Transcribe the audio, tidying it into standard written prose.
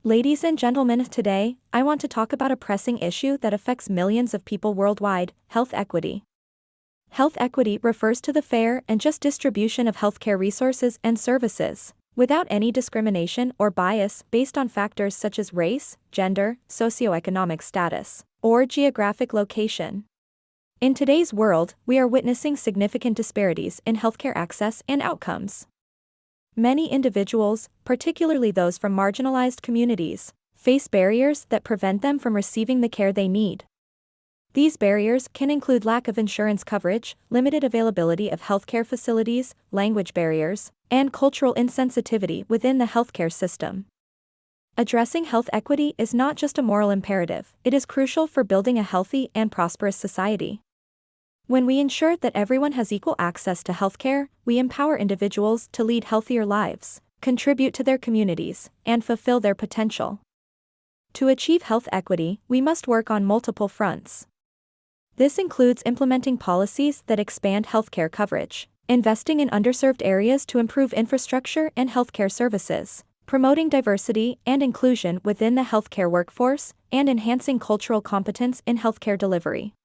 Ladies and gentlemen, today, I want to talk about a pressing issue that affects millions of people worldwide: health equity. Health equity refers to the fair and just distribution of healthcare resources and services, without any discrimination or bias based on factors such as race, gender, socioeconomic status, or geographic location. In today's world, we are witnessing significant disparities in healthcare access and outcomes. Many individuals, particularly those from marginalized communities, face barriers that prevent them from receiving the care they need. These barriers can include lack of insurance coverage, limited availability of healthcare facilities, language barriers, and cultural insensitivity within the healthcare system. Addressing health equity is not just a moral imperative, it is crucial for building a healthy and prosperous society. When we ensure that everyone has equal access to healthcare, we empower individuals to lead healthier lives, contribute to their communities, and fulfill their potential. To achieve health equity, we must work on multiple fronts. This includes implementing policies that expand healthcare coverage, investing in underserved areas to improve infrastructure and healthcare services, promoting diversity and inclusion within the healthcare workforce, and enhancing cultural competence in healthcare delivery.